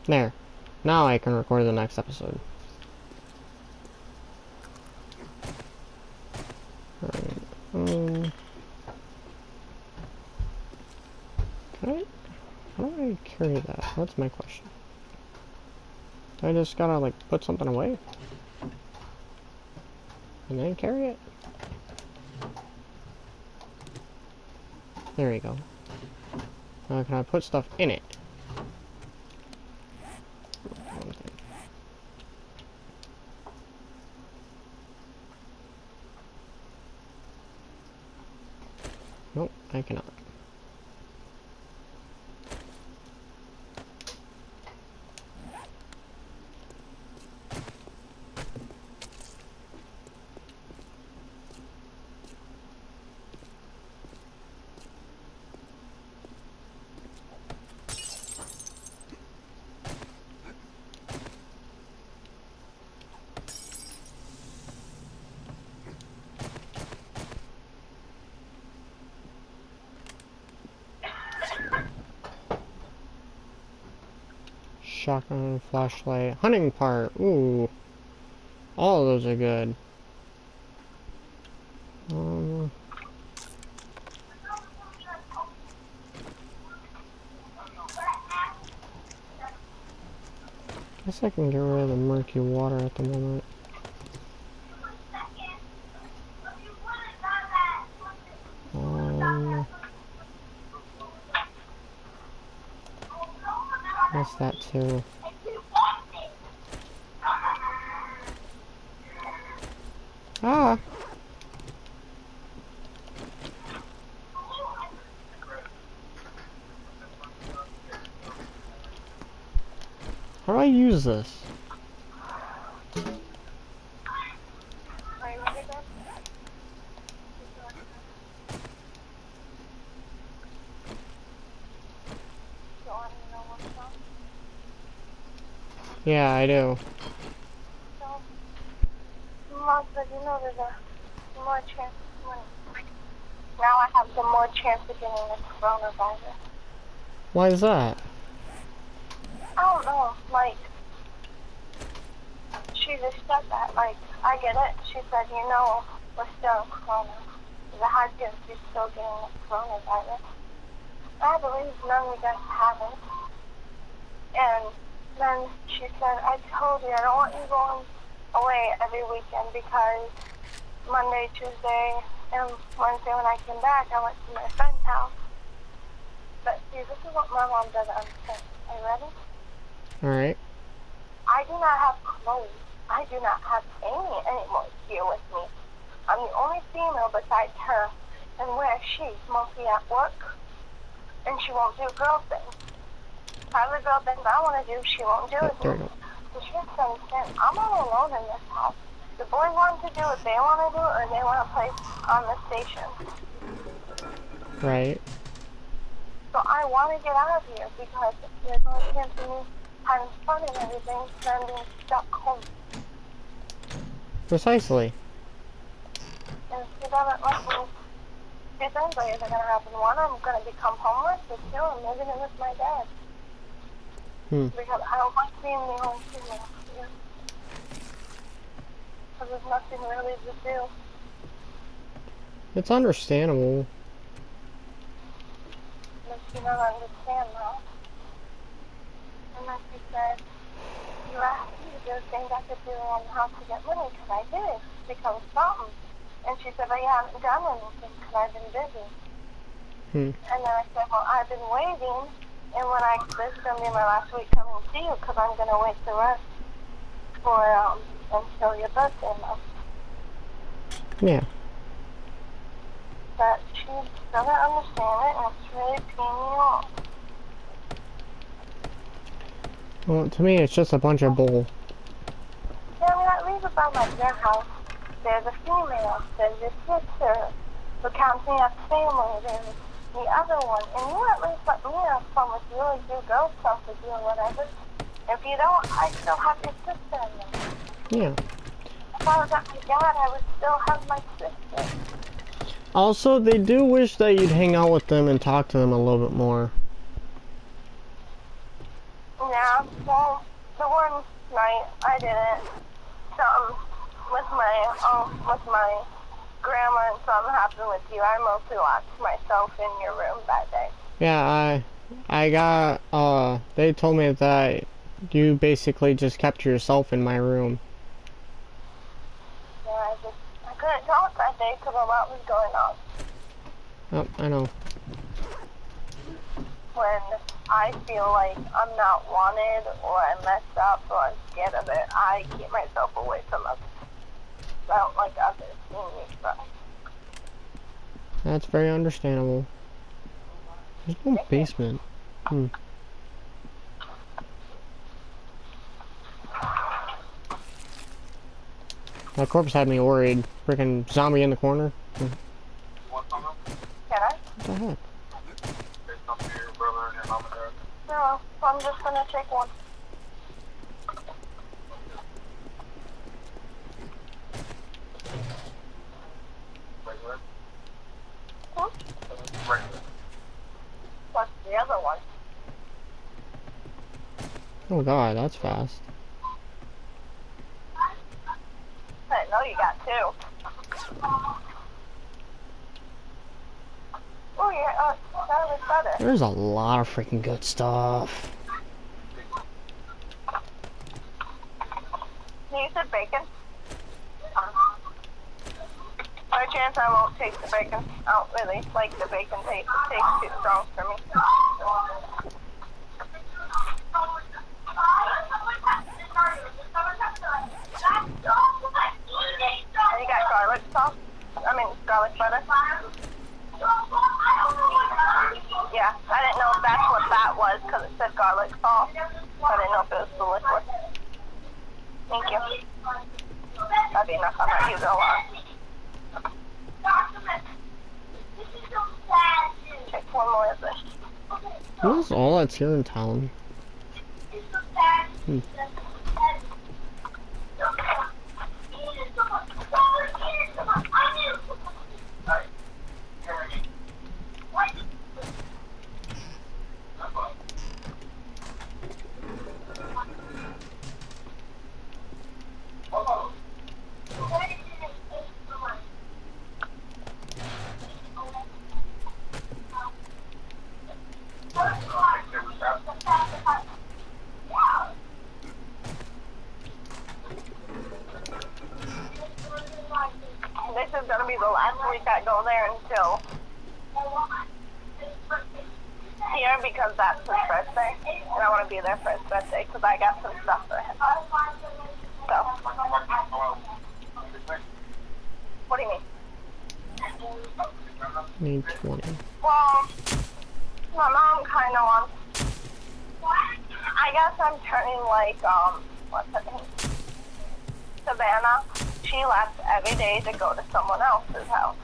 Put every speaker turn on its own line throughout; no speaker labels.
There. Now I can record the next episode. Alright. How do I carry that? That's my question. I just gotta, like, put something away? And then carry it? There we go. Now can I put stuff in it? Nope, I cannot. Shotgun, flashlight, hunting part. Ooh, all of those are good. Guess I can get rid of the murky water at the moment. Guess that too. Ah! How do I use this? Yeah, I do.
Mom said, you know, there's a more chance now I have some more chance of getting the coronavirus.
Why is that?
I don't know, like, she just said that, like, I get it. She said, you know, we're still in corona. The high chance you're still getting the coronavirus. I believe none of you guys haven't. And then she said, I told you, I don't want you going away every weekend because Monday, Tuesday, and Wednesday when I came back, I went to my friend's house. But see, this is what my mom doesn't understand. Are you ready?
Alright.
I do not have clothes. I do not have any anymore here with me. I'm the only female besides her, and where she's mostly at work, and she won't do girl things. Probably girl things I want to do, she won't do with me. So she has to understand, I'm all alone in this house. The boys want to do what they want to do, or they want to play on the station.
Right.
So I want to get out of here because there's no chance of me having fun and everything, than being stuck home.
Precisely.
And if she doesn't let me, two things are either going to happen. One, I'm going to become homeless, or two, I'm moving in with my dad. Because I don't like being the only female here. Because there's nothing really to do.
It's understandable.
But she doesn't understand now. And then she said, you asked me to do things I could do on how to get money, because I did, because of something. And she said, but you haven't done anything because I've been busy. And then I said, well, I've been waiting, and when this is going to be my last week coming to see you, because I'm going to wait the rest for, until your birthday month.
Yeah.
But she doesn't understand it, and it's really peeing me off.
Well, to me, it's just a bunch of bull.
Yeah, I mean, at least about your house, there's a female, there's your sister, who counts me as family, there's the other one, and you at least let me have fun with you, or do girl stuff with you, or whatever. If you don't, I still have your sister in there.
Yeah.
If I was at my dad, I would still have my sister.
Also, they do wish that you'd hang out with them and talk to them a little bit more.
Yeah, Yeah, well, the one night I didn't. Something with my grandma and something happened with you. I mostly locked myself in your room that day.
Yeah, I got, they told me that you basically just kept yourself in my room.
Yeah, I couldn't talk that day because a lot was going on.
Oh, I know.
When I feel like I'm not wanted or I messed up or I'm scared of it, I keep myself away from others. I don't like others seeing me cry.
That's very understandable. There's no basement. That corpse had me worried. Freaking zombie in the corner.
Can I?
What the heck?
No, I'm just gonna take one. Huh? What's the other one?
Oh god, that's fast.
I didn't know you got two. Oh, yeah, that was better.
There's a lot of freaking good stuff.
You said bacon? By chance I won't take the bacon. I don't really like the bacon taste. It tastes too strong for me. And you got garlic sauce? I mean, garlic butter? Yeah, I didn't know if that's what that was because it said garlic sauce. I didn't know if it was the liquid. Thank you. That'd be enough. I'm not using a lot. Take one more of this.
What is all that's here in town?
This is going to be the last week I go there until here because that's his birthday. And I want to be there for his birthday because I got some stuff for him. So. What do you mean?
Need 20.
Well, my mom kind of wants. I guess I'm turning like, what's her name? Savannah. She left every day to go to someone else's house.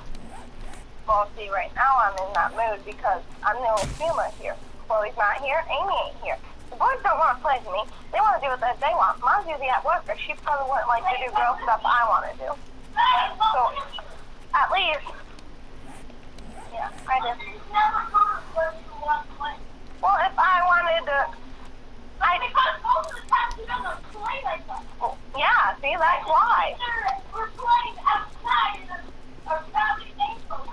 Well, see, right now I'm in that mood because I'm the only female here. Chloe's not here, Amy ain't here. The boys don't want to play with me. They want to do what they want. Mom's usually at work, or she probably wouldn't like to do girl stuff I want to do. So, at least, yeah, I just. Well, if I wanted to, well, yeah, see, that's why. We're playing outside our family neighborhood.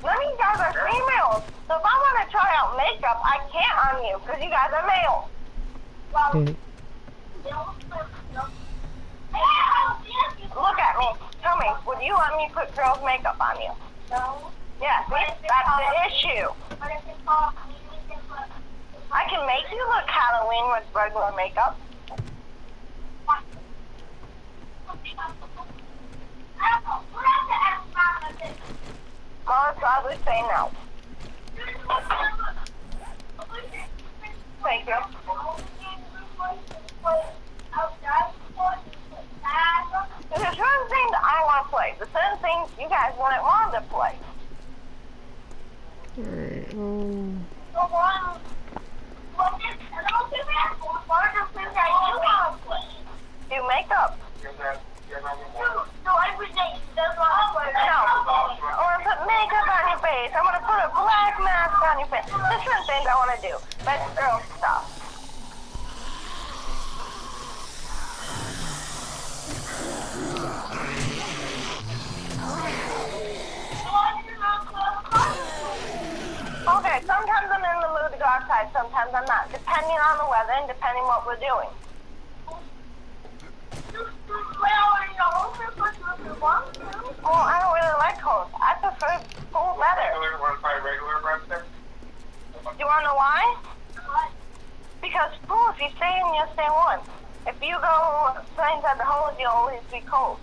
None of you guys are females, so if I want to try out makeup, I can't on you because you guys are males. Look at me. Tell me, would you let me put girls' makeup on you? No. Yeah, see, that's the issue. I can make you look Halloween with regular makeup. I'll probably say no. Thank you. There's certain things I want to play. There's certain things you guys wouldn't want to play.
Alright,
sometimes I'm not, depending on the weather and depending what we're doing. Well, I don't really like cold. I prefer cold weather. Do you want to know why? Because pool, if you stay in, you'll stay warm. If you go play inside the holes, you'll always be cold.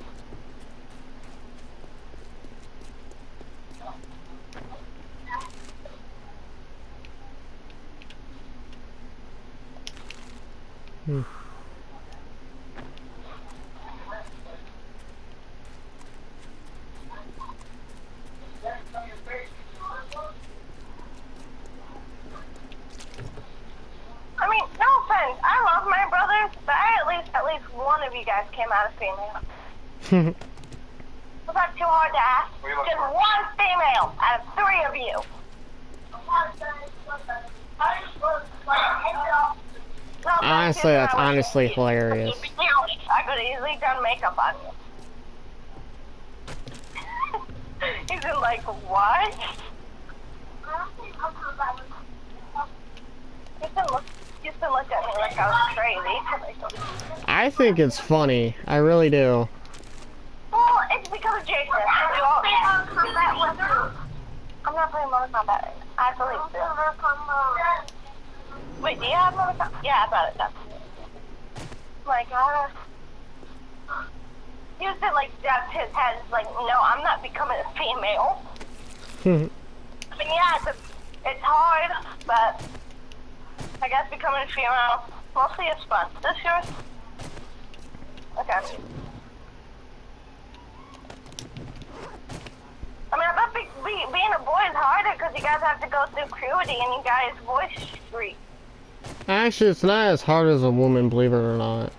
Hmm.
I mean, no offense. I love my brothers, but at least one of you guys came out as female. Was that too hard to ask? Just one female out of 3 of you. No,
Honestly, that's honestly hilarious.
I could have easily done makeup on you. He's been like, what? Houston looked at me like I was crazy.
I think it's funny. I really do.
Well, it's because of Jason. I'm not playing Mortal Kombat. I believe so. Wait, do you have Mortal Kombat? Yeah, I brought it up. My God. Houston, like, jabbed his head. Like, no, I'm not becoming a female. I mean, yeah, it's hard, but I guess becoming a female mostly is fun. This yours? Okay. I mean, I bet being a boy is harder because you guys have to go through puberty and you guys voice street.
Actually, it's not as hard as a woman, believe it or not.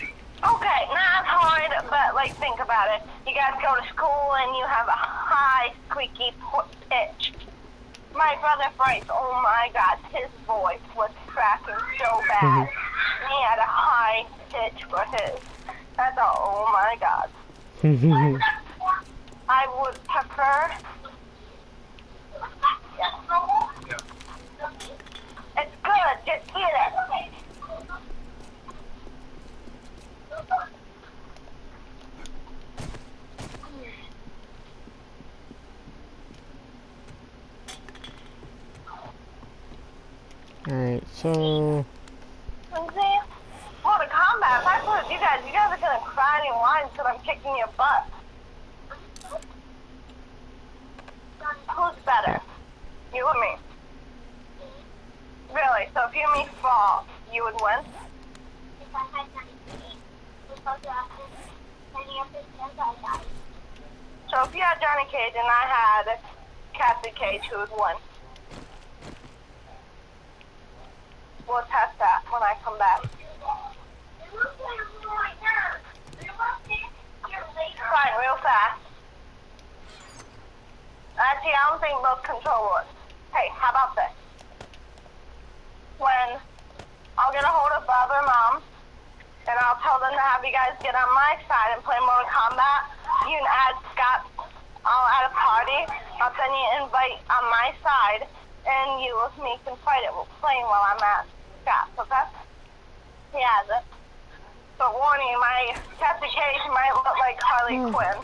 Okay, not as hard, but like think about it. You guys go to school and you have a high, squeaky pitch. My brother Bryce, oh my God, his voice was cracking so bad. He had a high pitch for his. That's all, oh my God. I would prefer. Yeah. It's good, just eat it.
Alright, so...
See? Well, the combat, if I put you guys are gonna cry and whine until I'm kicking your butt. Who's better? You or me? Really? So if you and me fall, you would win? So if you had Johnny Cage and I had Cassie Cage, who would win? We'll test that when I come back. Fine, real fast. Actually, I don't think both control would. Hey, how about this? When I'll get a hold of Bob or Mom, and I'll tell them to have you guys get on my side and play Mortal Kombat. You can add Scott. I'll add a party. I'll send you an invite on my side, and you with me can fight it playing while I'm at Scott's, okay? He has it. But warning, my Cassie Cage might look like Harley Quinn.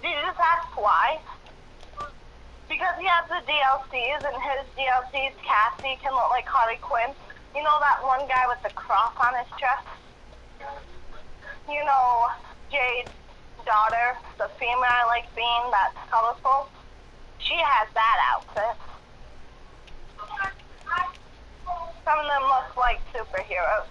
Did you just ask why? Because he has the DLCs, and his DLCs, Cassie, can look like Harley Quinn. You know that one guy with the cross on his chest? You know Jade's daughter, the female like being that's colorful? She has that outfit. Some of them look like superheroes.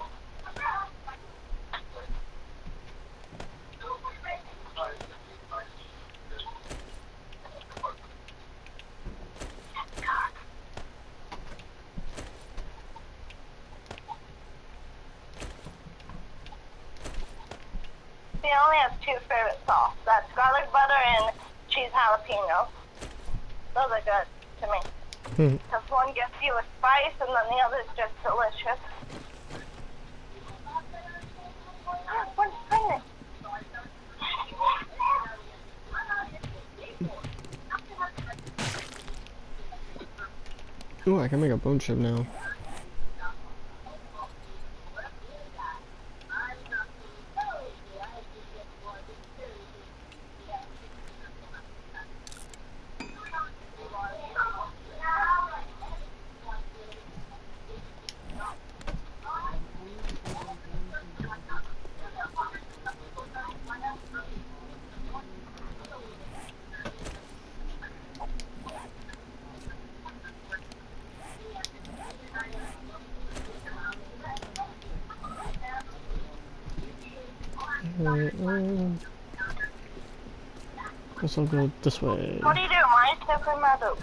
He only has 2 favorite sauce. That's garlic butter and cheese jalapeno. Those are good to me. Because one gives you a spice and then the other is just delicious. What's pregnant?
Ooh, I can make a bone chip now. Alright, guess I'll go this way.
What do you do? Mine's simply my boot.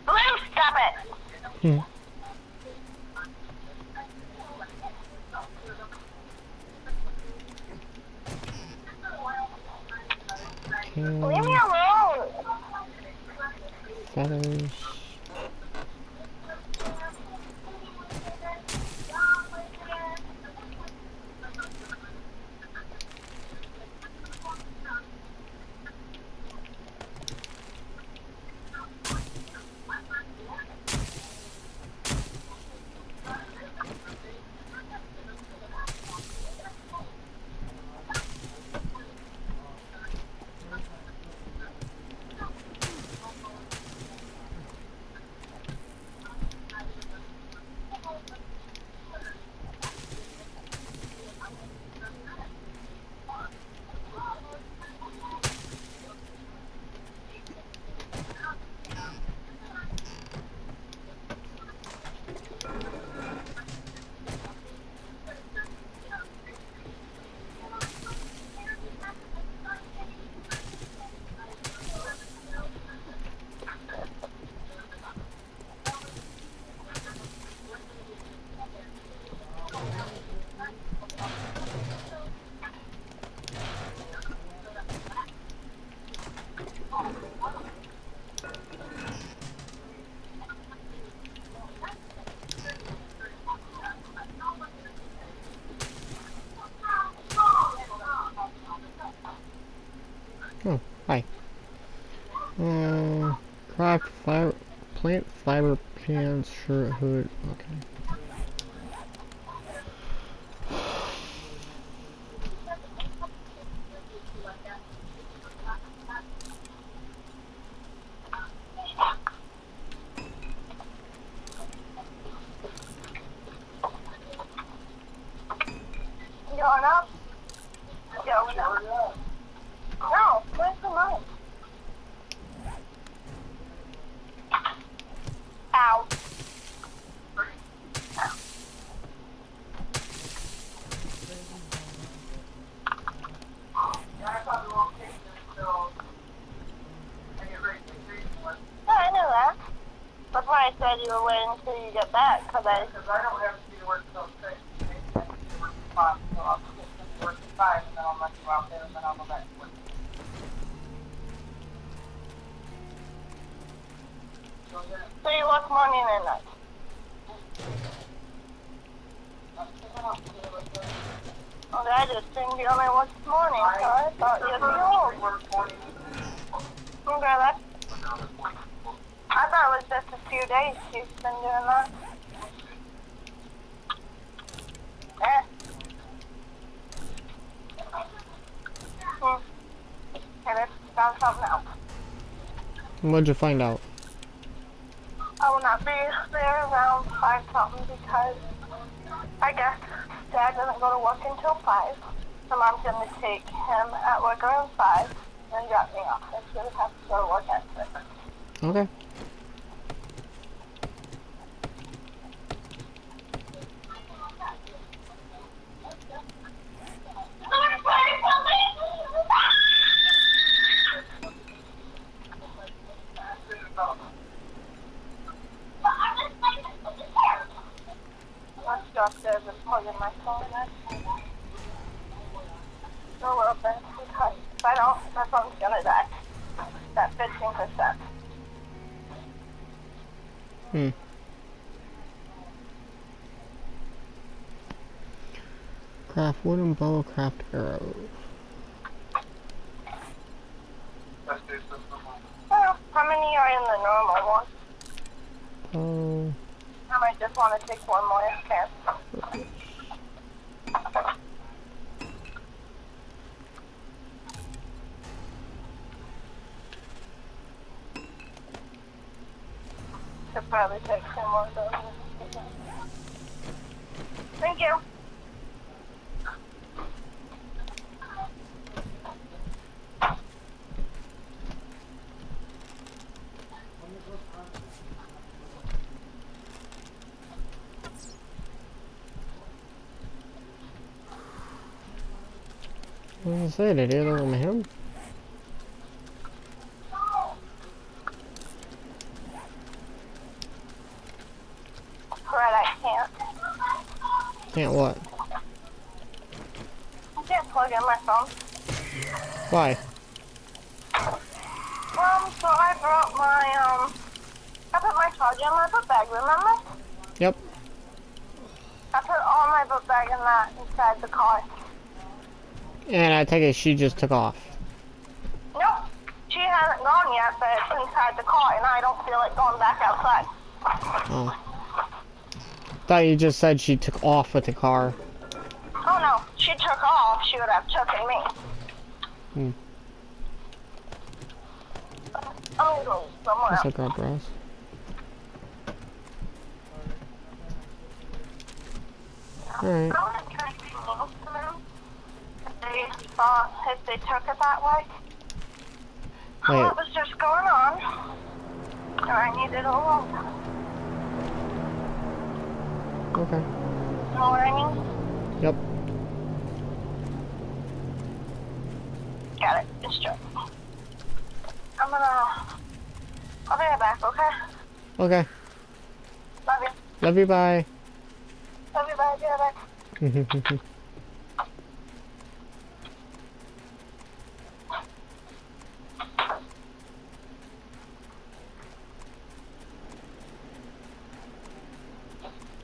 Blue, stop it!
Hmm.
Leave me alone!
Feathers. Oh, hi. Craft fiber, plant fiber pants, shirt, hood. Okay.
Going up? Going up. No, where's the money? Ow. Yeah, I knew that. That's why I said you were waiting until you get back, because I don't have to be to work till 6. I have to be to work till 5, so I'll get to work at 5, and then I'll let you out there, and then I'll go back to work. So you work morning and night? Okay, I just assumed you only worked morning, so I thought you'd be home. Okay, that's... I thought it was just a few days you've been doing that. Eh. Okay, let's found something else.
What'd you find out?
I will not be there around 5 something because I guess Dad doesn't go to work until 5. So Mom's going to take him at work around 5 and drop me off. And she would have to go to work at 6.
Okay.
Let's go upstairs and plug in my phone then. A little bit because if I don't, my phone's gonna die. That 15%.
Hmm. Craft wooden bow, craft arrows.
Well, how many or in the normal one?
Oh.
I might just want to take one more scan. Should probably take some more of those. Thank you.
What did I say? Did either of them hit him?
Fred, I can't.
Can't what?
I can't plug in my phone.
Why?
So I brought my, I put my charger in my book bag, remember?
Yep.
I put all my book bag in that inside the car.
And I take it she just took off.
Nope. She hasn't gone yet, but it's inside the car, and I don't feel like going back outside.
Oh. Thought you just said she took off with the car.
Oh no, she took off, she would have taken me.
Hmm.
I'm going somewhere
What's
else.
up, Rob Ross? Alright.
I want to try to be mean to them. If they took it that way.
Wait.
What was just going on? And I needed a loan.
Okay.
You know what I mean?
Yep.
Got it. It's true. I'll be right back, okay?
Okay.
Love you.
Love you, bye.
Love you, bye. Be right back.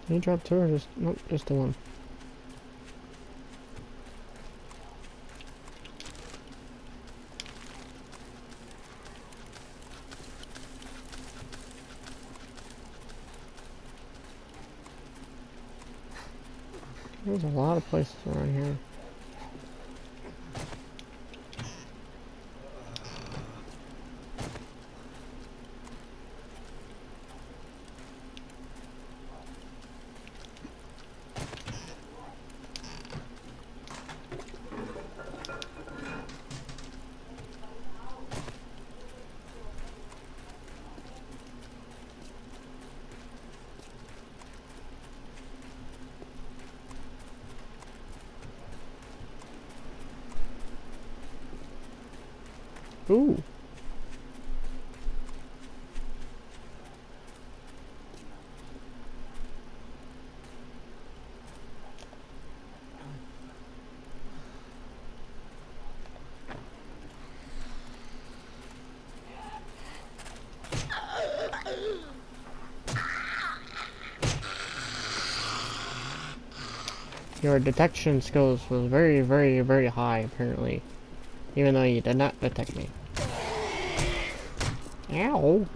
You dropped two or just, nope, just the one. There's a lot of places around here. Ooh. Your detection skills was very, very, very high, apparently. Even though you did not detect me. Ow!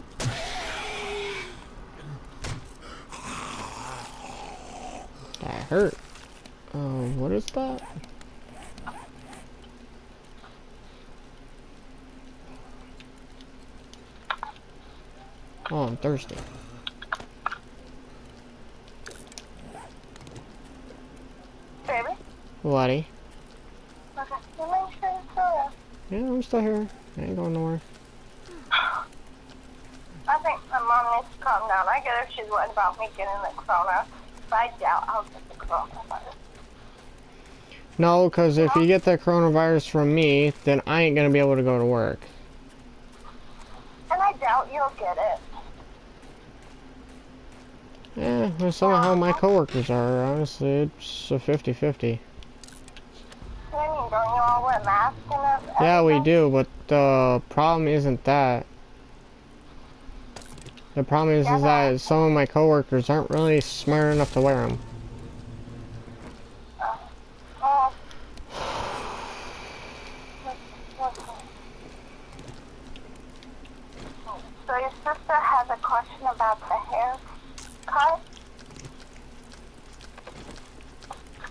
That hurt. What is that? Oh, I'm thirsty.
Baby?
Whatty?
Okay. You make sure you're still
Yeah, I'm still here. I ain't going nowhere.
I think my mom needs to calm down. I get if she's worried about me getting the corona, but I doubt I'll get the coronavirus.
No, because if you get the coronavirus from me, then I ain't gonna be able to go to work.
And I doubt you'll get it.
Yeah, well, somehow my coworkers are. Honestly, it's a 50-50.
I mean, don't you all wear masks and everything?
Yeah, we do, but the problem isn't that. The problem is that some of my coworkers aren't really smart enough to wear them.
Oh. So question about the haircut.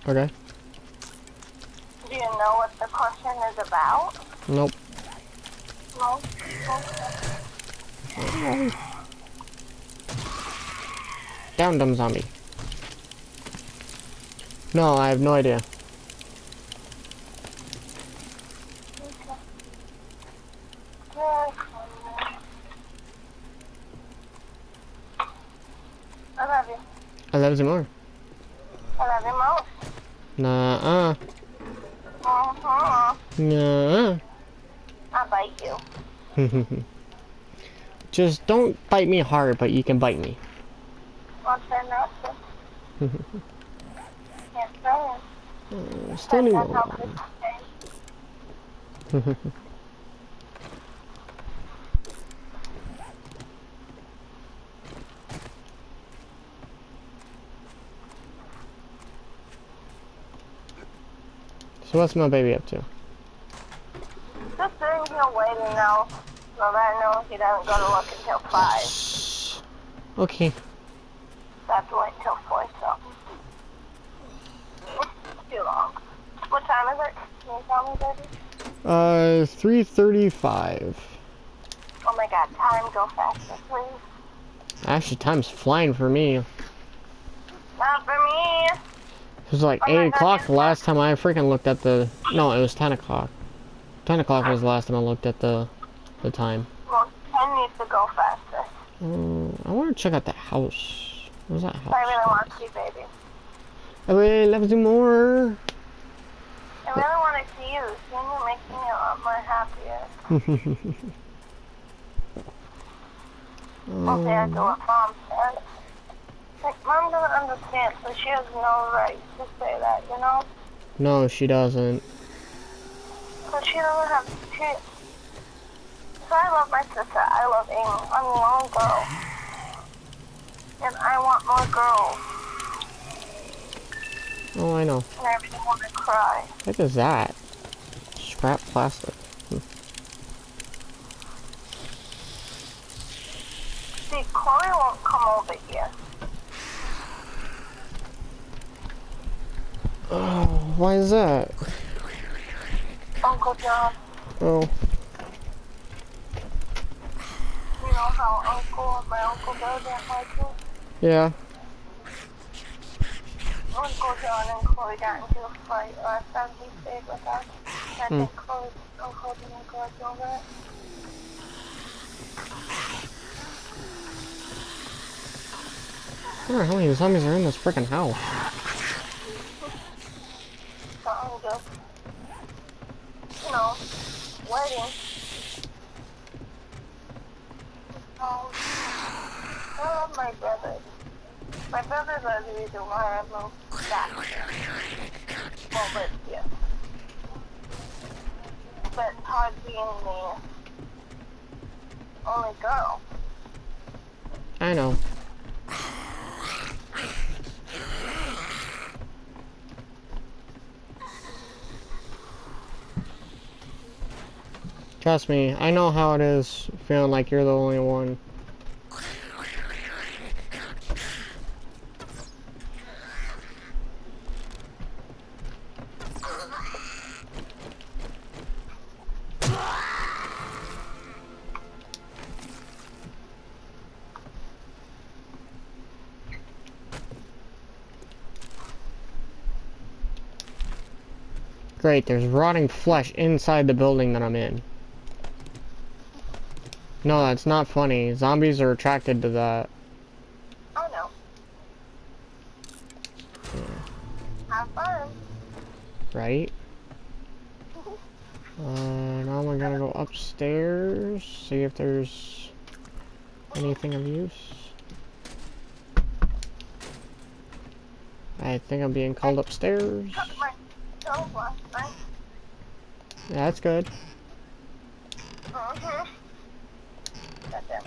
Okay.
Do you know what the question is about?
Nope.
No? Okay.
Down, dumb zombie. No, I have no idea.
I love you.
I love you more.
I love you most.
Nuh-uh.
Uh-huh.
Nuh-uh.
I bite you.
Just don't bite me hard, but you can bite me.
I'll try not to. Yes, I am.
Still need
That's
more.
how good.
So what's my baby up to?
Just sitting here waiting now. So that I know he doesn't go to work until 5.
Okay.
So I have to wait till 4 something. Too long. What time is it? Can you tell me, baby?
3:35.
Oh my god, time go faster, please.
Actually, time's flying for me.
Not for me.
It was like
Oh my
8 o'clock
God.
the last time I freaking looked at the... No, it was 10 o'clock. 10 o'clock was the last time I looked at the time.
Well, 10 needs to go faster.
I want to check out the house. What's that house?
I really want to see baby.
I really love you more.
I really want to see you. Seeing you makes me a lot more happier. Compared to what mom says. Like, mom doesn't understand, so she has no right to say that, you know?
No, she doesn't.
So she doesn't have to. So I love my sister. I love Amy. I'm the only girl. And I want more girls.
Oh, I know.
And I really want to cry.
What is that? Scrap plastic.
See, Chloe won't come over here.
Oh, why is that?
Uncle John.
Oh.
You know how my uncle doesn't like it?
Yeah.
Uncle John and Chloe got into a fight last time he stayed with us. I think Chloe's uncle didn't go over it.
I wonder how many zombies are in this freaking house.
So I'm just, you know, waiting. I love my brothers. My brothers are the reason why I moved back. Well, but yeah. But it's hard being the only girl.
I know. Trust me, I know how it is feeling like you're the only one. Great, there's rotting flesh inside the building that I'm in. No, that's not funny. Zombies are attracted to that.
Oh no. Have fun.
Right? Now we're gonna go upstairs, see if there's anything of use. I think I'm being called upstairs.
Cut my toe last night.
Yeah, that's good.
Mm-hmm. Goddamn.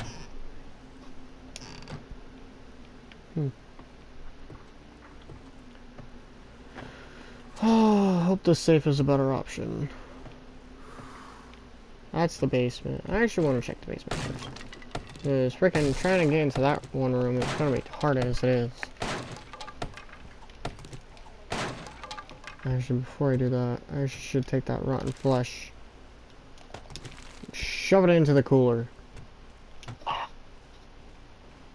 Oh, I hope the safe is a better option. That's the basement. I actually want to check the basement first. Is freaking trying to get into that one room. It's gonna be hard as it is. Actually, before I do that, I should take that rotten flesh, shove it into the cooler.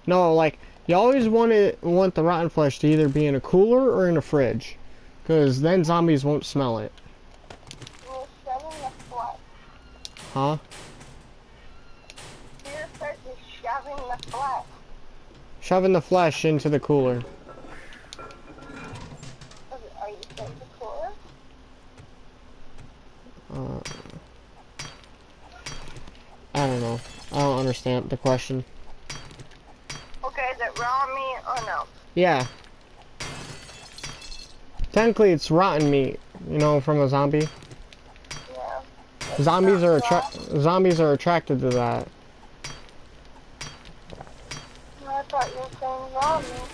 No, like you always want the rotten flesh to either be in a cooler or in a fridge, because then zombies won't smell it.
You're shoving the flesh.
Huh?
You're certainly shoving the flesh.
Shoving the flesh into the cooler.
Are you saying the cooler?
I don't know. I don't understand the question.
Okay, is it raw meat or no?
Yeah. Technically, it's rotten meat, you know, from a zombie.
Yeah.
Zombies are attracted to that.
I thought you were saying raw meat.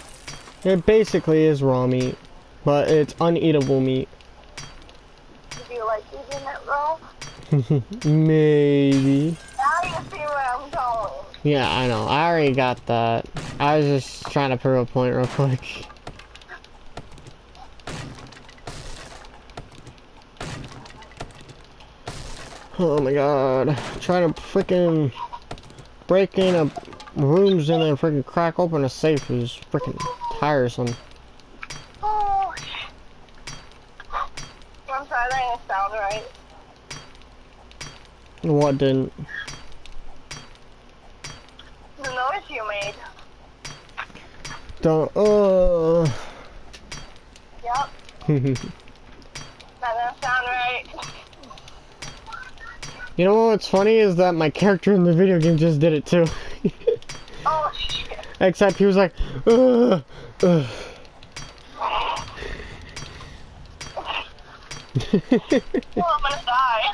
It basically is raw meat, but it's uneatable meat.
Do you like eating it raw?
Maybe.
Now you see where I'm going.
Yeah, I know. I already got that. I was just trying to prove a point real quick. Oh my god. Trying to freaking break in rooms and then freaking crack open a safe is freaking tiresome.
Oh, I'm sorry, that didn't sound right.
What didn't?
The noise you made.
Don't,
Yep, that didn't sound right.
You know what's funny is that my character in the video game just did it too.
Oh, shit.
Except he was like, ugh, ugh.
Oh, I'm gonna die.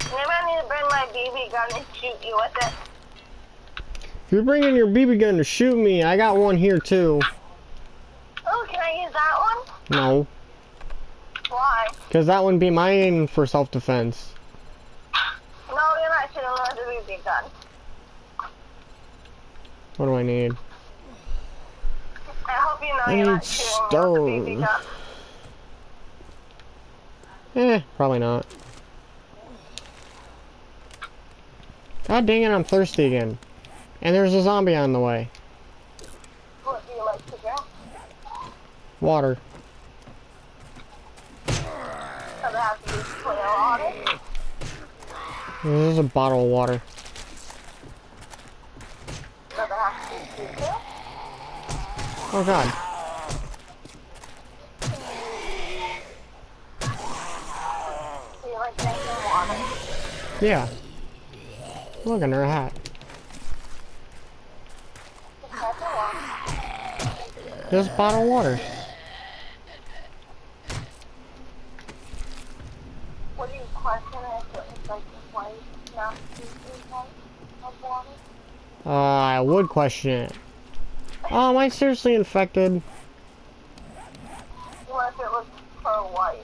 Maybe I need to bring my BB gun and shoot you with it.
If you're bringing your BB gun to shoot me, I got one here too.
Oh, can I use that one?
No.
Why?
Because that wouldn't be mine for self-defense.
No, you're not shooting with the BB gun.
What do I need?
I hope you know
I
you're
need
not shooting with the BB
stone.
gun.
Probably not. God dang it, I'm thirsty again. And there's a zombie on the way.
What do you like to drink?
Water.
Does it have to be clear water?
This is a bottle of water.
Does it have to be clear?
Oh god.
Do you like drinking water?
Yeah. Look at her hat.
Just type of water.
Just a bottle of water.
What do you question if it's like white, not completely white of water?
I would question it. Oh, am I seriously infected?
What if it was pearl white?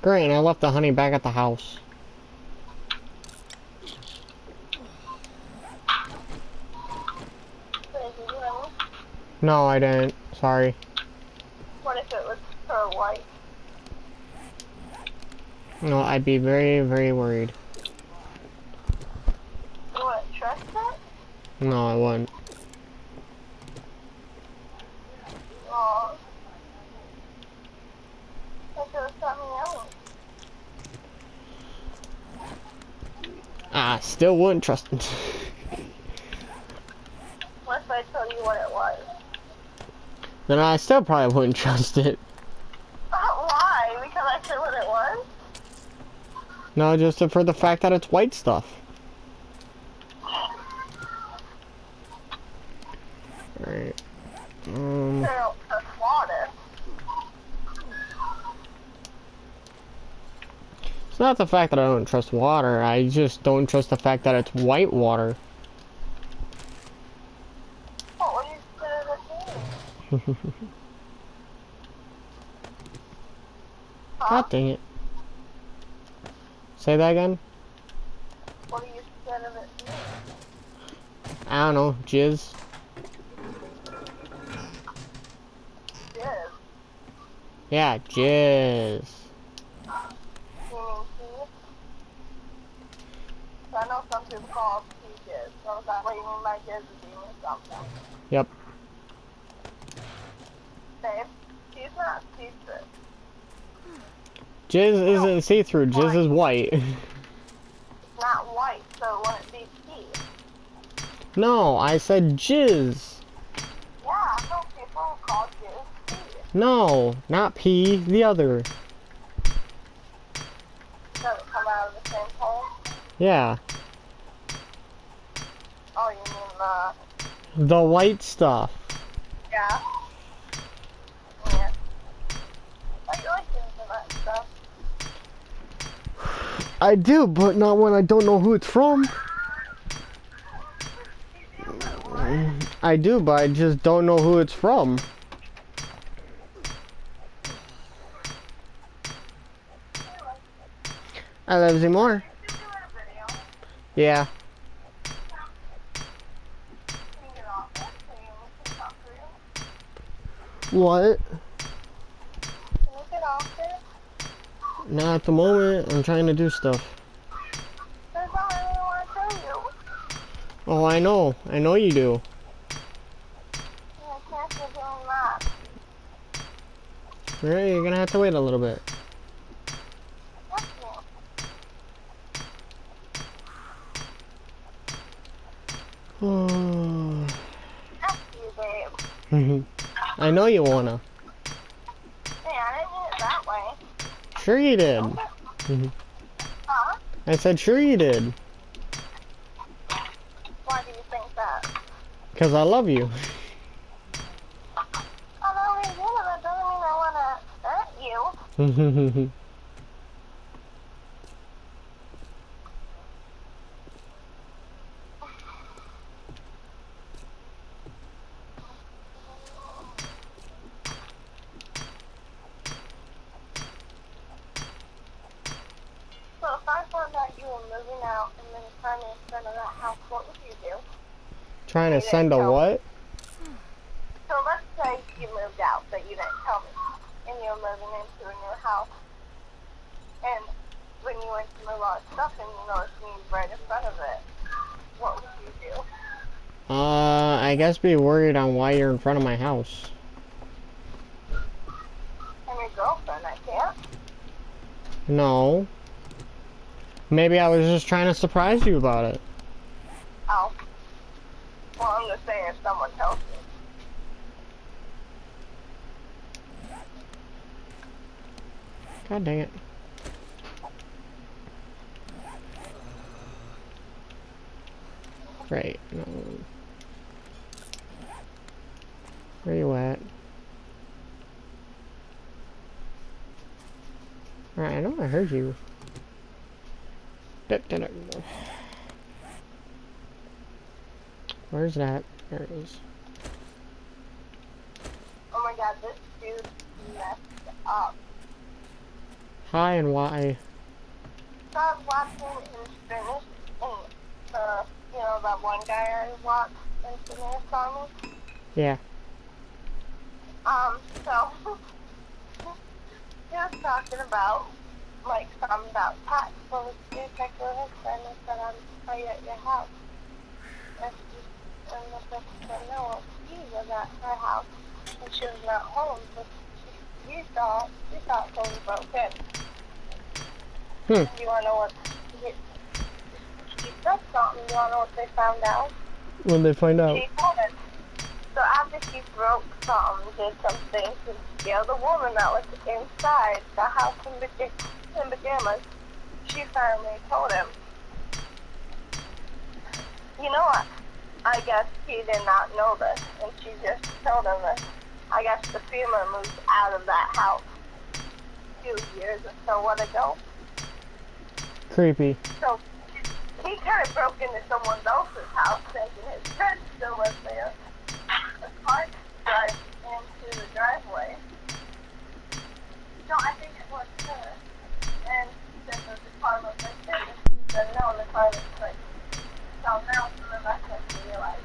Great, and I left the honey back at the house.
Did you hear me?
No, I didn't. Sorry.
What if it was pearl white?
No, I'd be very, very worried.
You wouldn't trust it?
No, I wouldn't.
Oh. If it was something else.
I still wouldn't trust it.
What if I told you what it was?
Then I still probably wouldn't trust it.
Why? Because I said what it was?
No, just for the fact that it's white stuff. Alright.
I don't trust water.
It's not the fact that I don't trust water, I just don't trust the fact that it's white water.
What would you consider the thing?
God dang it. Say that again?
What do you said of it to me?
I don't know. Jizz.
Jizz.
Yeah, jizz.
You mean pee? So I know some people call it pee jizz. So is that what you mean by jizz is you mean something?
Yep.
Babe, she's not see-through.
Jizz isn't see-through. Jizz is white.
It's not white, so it wouldn't be pee.
No, I said jizz.
Yeah, I know people call jizz pee.
No, not pee. The other.
Does it come out of the same hole?
Yeah.
Oh, you mean
The white stuff.
yeah. Yeah. I like into that stuff.
I do, but not when I don't know who it's from. I do, but I just don't know who it's from. I love you more. Yeah. What?
Can you get off there?
Not at the moment. I'm trying to do stuff.
That's all I really want to tell you.
Oh, I know. I know you do.
I can't be doing that.
Alright, you're gonna have to wait a little bit.
That's me. F you, babe.
I know you wanna.
Hey, I didn't mean it that way.
Sure you did.
Huh?
I said sure you did.
Why do you think that?
Because I love you.
I know we do, but that doesn't mean I want to hurt you. So if I found out you were moving out and then trying to send of that house, what would you do?
Trying to send a what?
So let's say you moved out, but you didn't tell me, and you were moving into a new house. And when you went to move all the stuff and you noticed me right in front of it, what would you do?
I guess be worried on why you're in front of my house.
I'm your girlfriend, I can't.
No. Maybe I was just trying to surprise you about it.
Oh. Well, I'm just saying if someone tells me.
God dang it. Right. No. Where you at? Alright, I know I heard you. Where's that? There it is.
Oh my god, this dude messed up.
Hi and why?
So I was watching in Spanish, and you know that one guy I watched in Spanish on me?
Yeah.
So he was talking about like something about tax. So this dude checked with his friend and said, I'm probably at your house. And the person said, no, she was at her house and she was not home. But she thought someone broke in. You wanna know what she said something, you wanna know what they found out?
When they find out?
She told it. So after she broke something, did some things to scare the woman that was inside the house in pajamas, she finally told him. You know what? I guess he did not know this, and she just told him this. I guess the female moved out of that house a few years or so ago.
Creepy.
So he kind of broke into someone else's house thinking his friend still was there. The car drive into the driveway. No, I think it was her. And then the car was like But it's like, so now some of us have to realize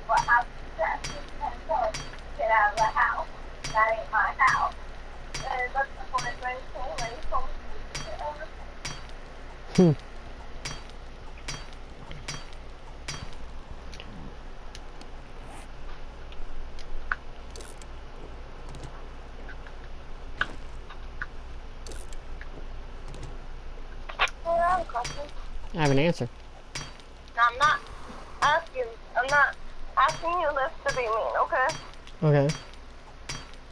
what happened and so get out of the house. That ain't my house. And that's the boyfriend came and he told me to get over. Well, I have a question.
I have an answer.
No, I'm not asking you this to be mean, okay?
Okay.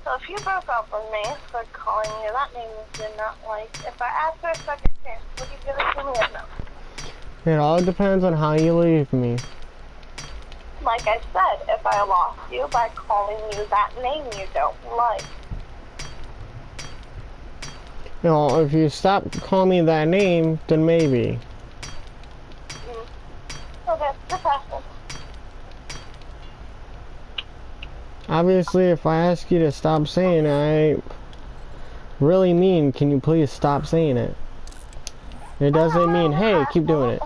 So if you broke up with me for calling you that name you did not like, if I asked for a second chance, would you give it to me or no?
It all depends on how you leave me.
Like I said, if I lost you by calling you that name you don't like.
You know, if you stop calling me that name, then maybe.
Okay, just asking.
Obviously, if I ask you to stop saying it, I really mean, can you please stop saying it? It doesn't mean, hey, keep doing it.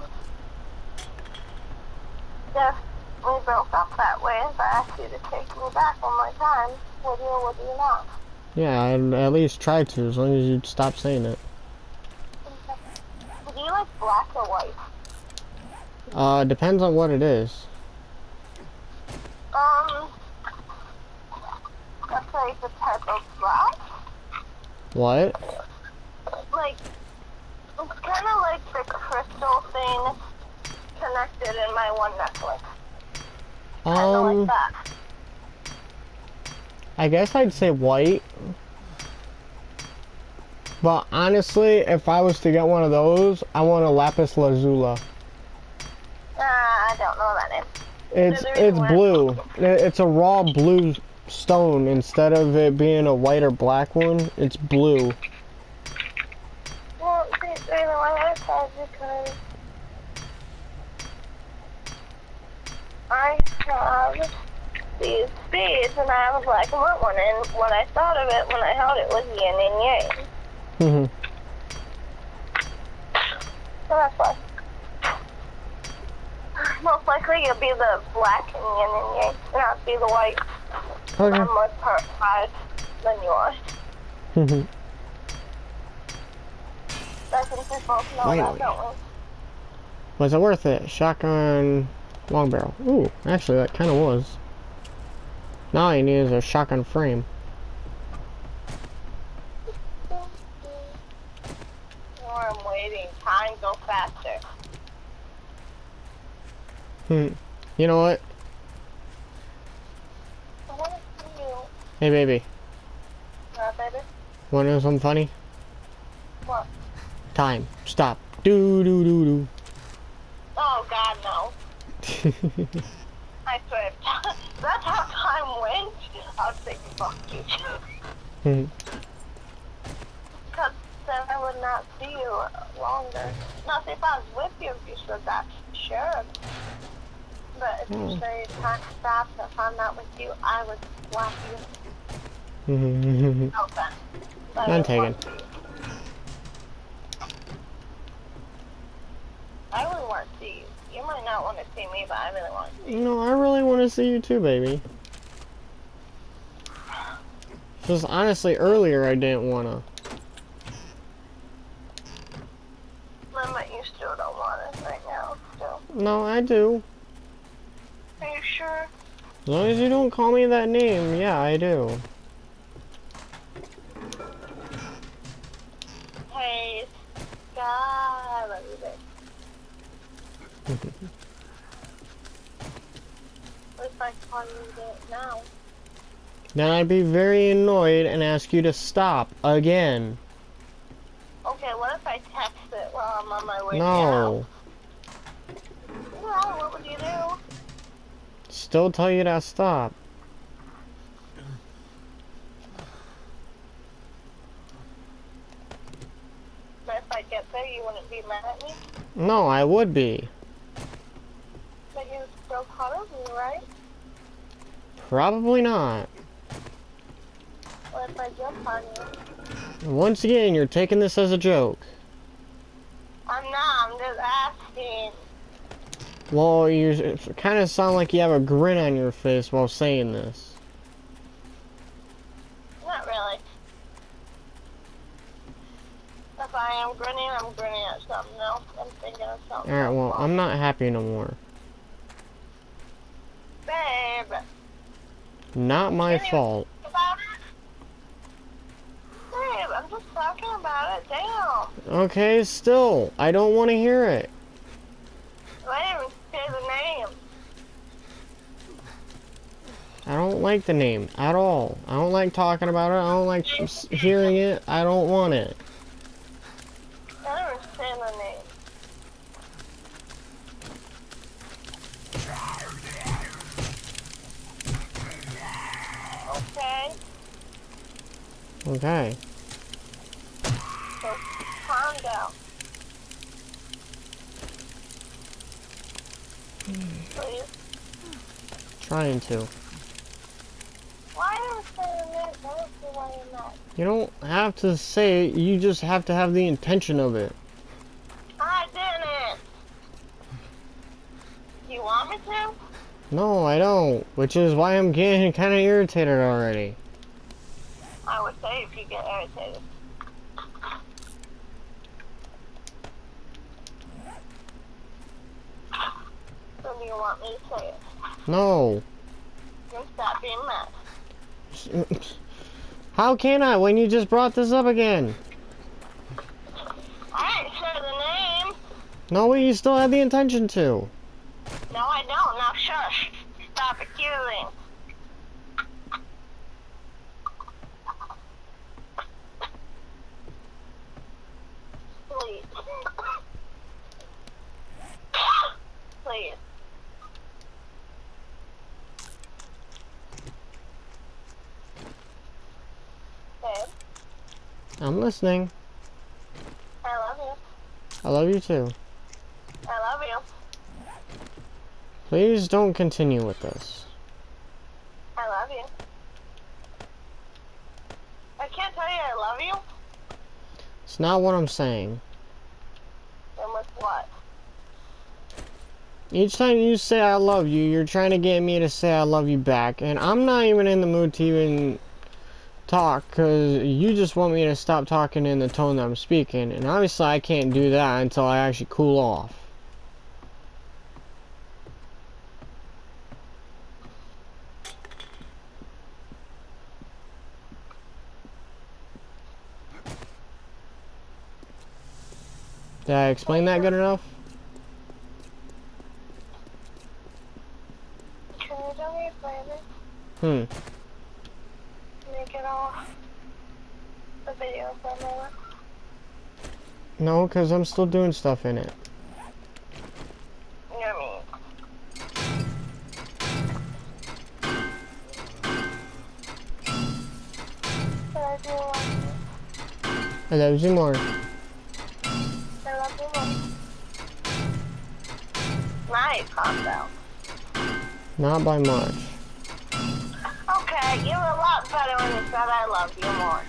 If we broke up that way, if I asked you to take me back one more time, would you or would you not?
Yeah, I'd at least try to, as long as you stop saying it.
Do you like black or white?
Depends on what it is.
Let's say the type of black.
What?
Like, it's kind of like the crystal thing connected in my one necklace. Kind of like that.
I guess I'd say white. But honestly, if I was to get one of those, I want a lapis lazuli.
I don't know that name.
It's blue. It's a raw blue stone instead of it being a white or black one. It's blue.
Well, see, the way I said because I have these beads and I have a black and white one, and what I thought of it when I held it was yin and yang. So that's why. Most likely you'll be the black and yin and yang, and I'll be the white.
Okay.
I'm more terrified than you are. I think we both know that, don't we?
Was it worth it? Shotgun, long barrel. Ooh, actually that kind of was. Now all you need is a shotgun frame.
Or I'm waiting. Time go faster.
You know what?
I want to see you.
Hey baby.
Baby?
Wanna know something funny?
What?
Time. Stop. Do do do do.
Oh God, no. I swear, if that's how time went, I'd say fuck you. Because then I would not see you longer. Now, see, if I was with you, if you said that, sure. But if you say time stops, if I'm not with you, I would slap you. No offense.
None taken.
I really want to see you. You might not want to see me, but I really want to see you.
No, I really want to see you too, baby. Just honestly, earlier I didn't want to.
But you still don't want it right now, still.
No, I do.
Are you sure?
As long as you don't call me that name, yeah, I do.
Hey, God, I love you, babe. What if I call you that now?
Then I'd be very annoyed and ask you to stop again.
Okay, what if I text it while I'm on my way
No.
Well, what would you do?
Still tell you to stop.
But if I get there, you wouldn't be mad at me?
No, I would be.
But you still cuddle me, right?
Probably not.
What if I jump on you?
Once again, you're taking this as a joke.
I'm not, I'm just asking.
Well, you kind of sound like you have a grin on your face while saying this.
Not really. If I am grinning, I'm grinning at something else. I'm thinking of something
Alright,
else.
well, I'm not happy no more.
Babe.
Not my fault.
About it? Babe, I'm just talking about it. Damn.
Okay, still, I don't want to hear it.
I didn't even say the name.
I don't like the name at all. I don't like talking about it. I don't like hearing it. I don't want it.
I didn't even say the name. Okay.
Okay.
So calm down. Please.
Trying to.
Why didn't you say the name? I don't see why you're not.
You don't have to say it. You just have to have the intention of it.
I didn't. You want me to?
No, I don't. Which is why I'm getting kind of irritated already.
I would say if you get irritated. So do you want me to say it?
No.
Then stop being mad.
How can I when you just brought this up again?
I didn't say the name.
No, you still had the intention to.
No, I don't. Now shush. Stop accusing. Please. Please. Babe,
I'm listening.
I love you.
I love you too.
I love you.
Please don't continue with this.
I love you. I can't tell you I love you.
It's not what I'm saying.
Then with what?
Each time you say I love you, you're trying to get me to say I love you back. And I'm not even in the mood to even talk, because you just want me to stop talking in the tone that I'm speaking. And obviously I can't do that until I actually cool off. Did I explain that good enough?
Can you do me a favor? Make it off the video for a moment.
No, because I'm still doing stuff in it.
You know what I mean? But I do love you.
I love you more.
I love you more. Nice, calm down.
Not by much.
Okay, you were a lot better when you said I love you more.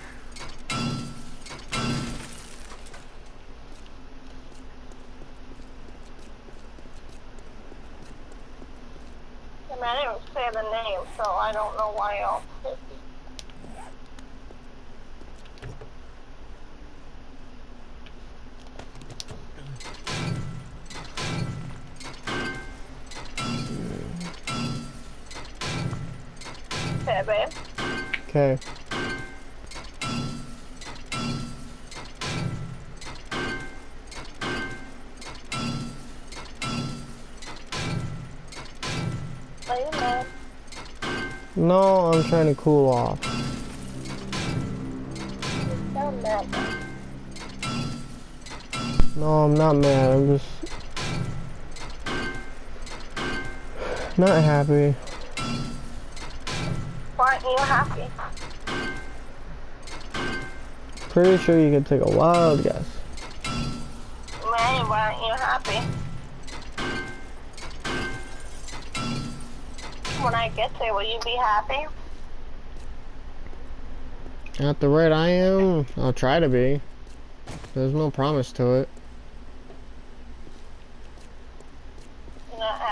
And I didn't say the name, so I don't know why y'all pissy. Okay, babe.
Okay.
Are you mad?
No, I'm trying to cool off.
You sound mad.
No, I'm not mad. I'm just not happy.
Why aren't you happy?
Pretty sure you could take a wild guess.
Man, why aren't you happy? When I get there, will you be happy?
At the rate I am, I'll try to be. There's no promise to it.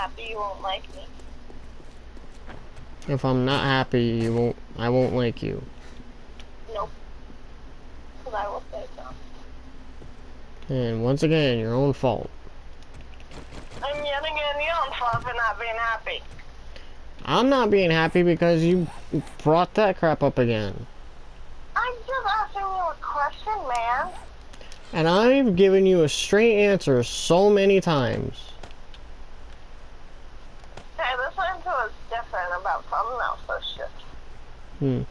happy, you won't like me.
If I'm not happy, I won't like you.
Nope. Because I will say so.
And once again, your own fault.
And yet again, your own fault for not being happy.
I'm not being happy because you brought that crap up again.
I'm just asking you a question, man.
And I've given you a straight answer so many times.
Hey, this answer is different about something else, so shit.
Hmm.
You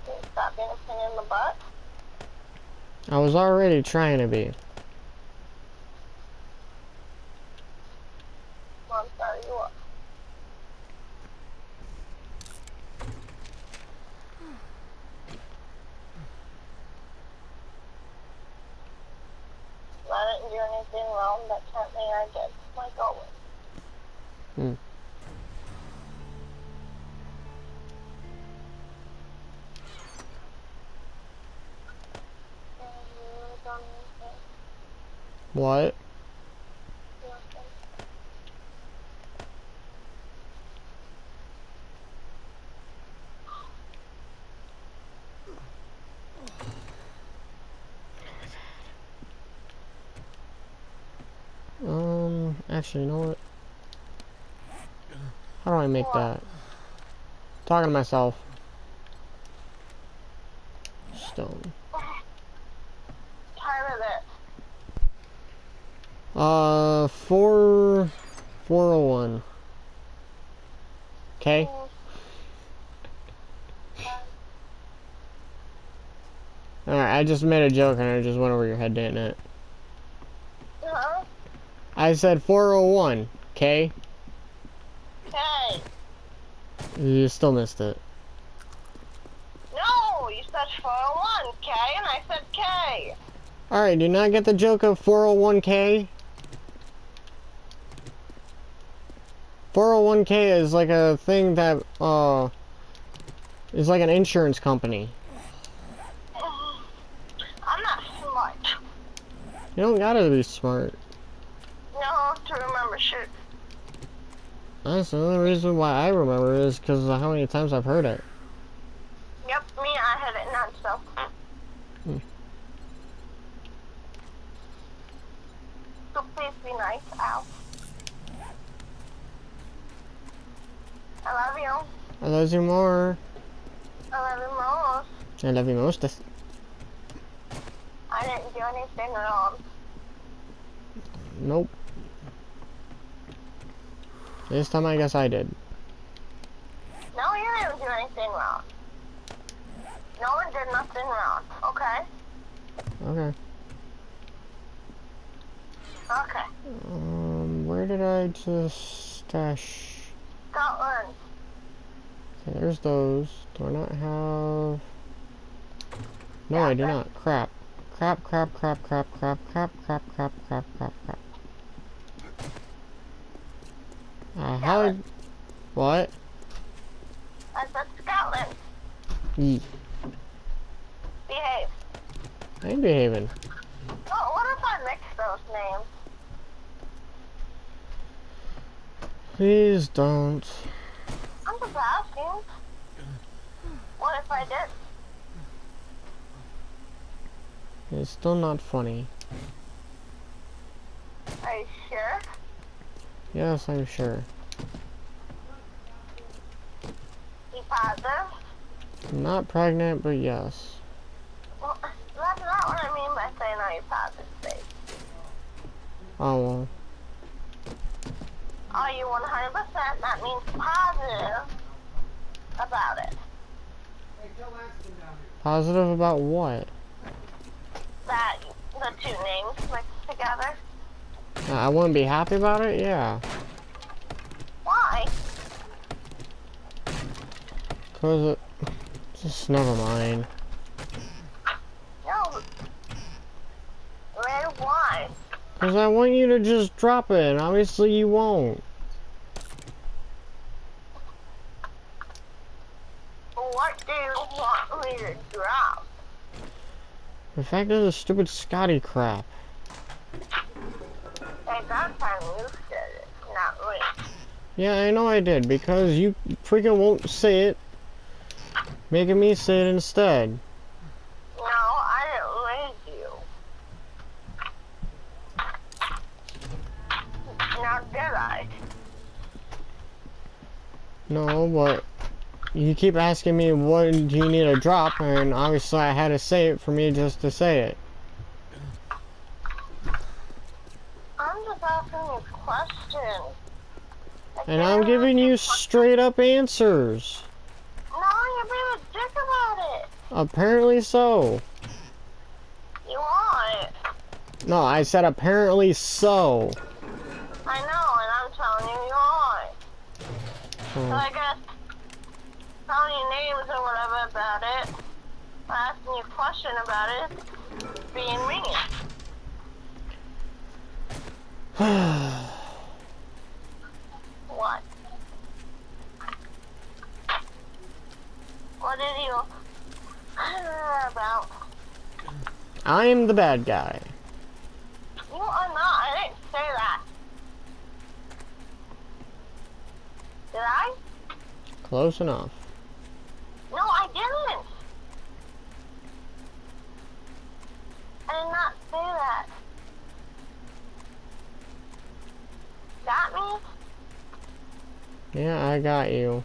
can stop being a pain in the butt.
I was already trying to be.
Well, I'm sorry, you are. I didn't do anything wrong, but apparently I did. Like always.
Hmm. What? Actually, you know what? How do I make that? Talking to myself. Stone.
Time of it.
401. Okay? Alright, I just made a joke and I just went over your head, didn't it?
Huh?
I said 401, okay?
Hey.
You still missed it.
No, you said 401, K, and I said K.
Alright, do you not get the joke of 401k? 401k is like a thing that, is like an insurance company.
I'm not smart.
You don't gotta be smart.
No, to remember shit.
That's the only reason why I remember it is because of how many times I've heard it.
Yep, me, I had it non-stop. So please be nice, Al. I love you.
I love you more.
I love you most.
I love you most.
I didn't do anything wrong.
Nope. This time I guess I did.
No, you didn't do anything wrong. No one did nothing wrong, okay?
Okay.
Okay.
Where did I just stash?
Scotland.
Okay, there's those. Do I not have... No, I do not. Crap. Crap, crap, crap, crap, crap, crap, crap, crap, crap, crap, crap. How did... What?
I said Scotland.
Yee.
Behave.
I ain't behaving.
Oh, what if I mix those names?
Please don't.
I'm just asking. What if I did?
It's still not funny.
Are you sure?
Yes, I'm sure.
You positive?
I'm not pregnant, but yes.
Well, that's not what I mean by saying are you positive, babe.
Oh, well.
Are you 100%? That means positive about it.
Positive about what?
That the two names mixed together.
I wouldn't be happy about it? Yeah.
Why?
Cause it... Just never mind.
No. Ray, why?
Cause I want you to just drop it, and obviously you won't.
What do you want me to drop?
The fact is the stupid Scotty crap.
Wait, that time you said it, not me.
Yeah, I know I did, because you freaking won't say it, making me say it instead.
No, I didn't raise you. Now did I?
No, but you keep asking me what do you need a drop, and obviously I had to say it for me just to say it.
I'm just asking you questions.
And I'm giving you straight up answers.
No, you're being a dick about it.
Apparently so.
You are.
No, I said apparently so.
I know, and I'm telling you, you are. So I guess telling you names or whatever about it, or asking you a question about it, being mean. What? What did you about?
I'm the bad guy.
You are not. I didn't say that. Did I?
Close enough.
No, I didn't. I did not say that. Got me?
Yeah, I got you.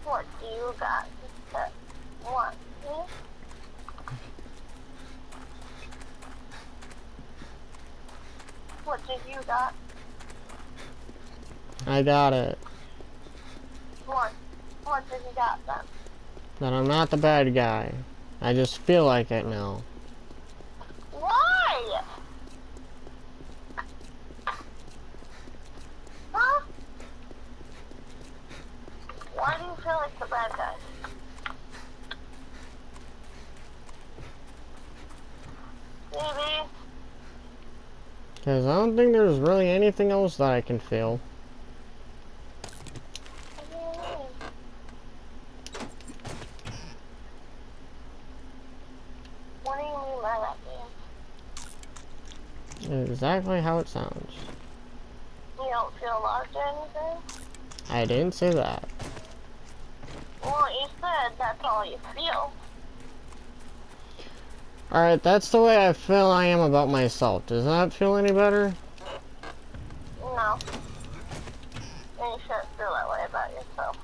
What do you got? What? Me? What did you got?
I got it.
What? What did you got then?
That I'm not the bad guy. I just feel like it now.
Why? Huh? Why do you feel like the bad guy? Maybe.
Because I don't think there's really anything else that I can feel.
What do you mean? What do you mean by that, man?
Exactly how it sounds.
You don't feel loved or anything?
I didn't say that.
Well, you said that's all you feel.
Alright, that's the way I feel I am about myself. Does that feel any better?
No. And you shouldn't feel that way about yourself.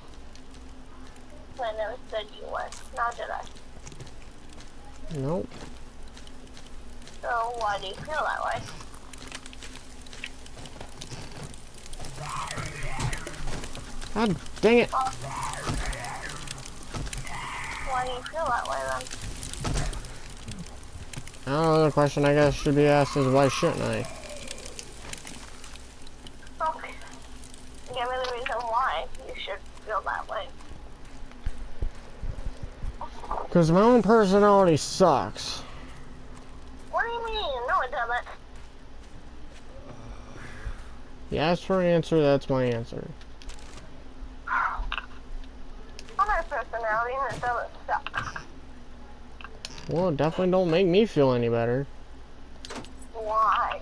I never said you were. Now did I?
Nope.
So why do you feel that way?
God dang it.
Why do you feel that way then?
I don't know, the question I guess should be asked is why shouldn't I?
Okay. Give me the reason why you should feel that way.
Because my own personality sucks.
What do you mean? No, it doesn't.
You asked for an answer, that's my answer.
My personality and it doesn't suck.
Well, it definitely don't make me feel any better.
Why?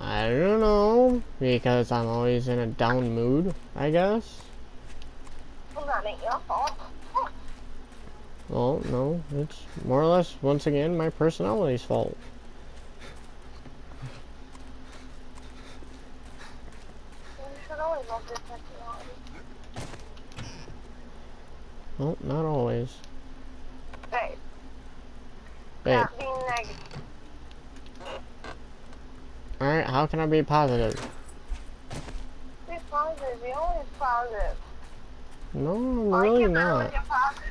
I don't know. Because I'm always in a down mood, I guess.
Well, that ain't your fault.
Well, no, it's more or less, once again, my personality's fault.
You should always love your personality.
Well, not always.
Babe.
Babe.
Not being negative.
Alright, how can I be positive?
Be positive. You're always positive.
No, I'm
Why
really
can't I
not.
look at positive?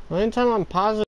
The only time I'm positive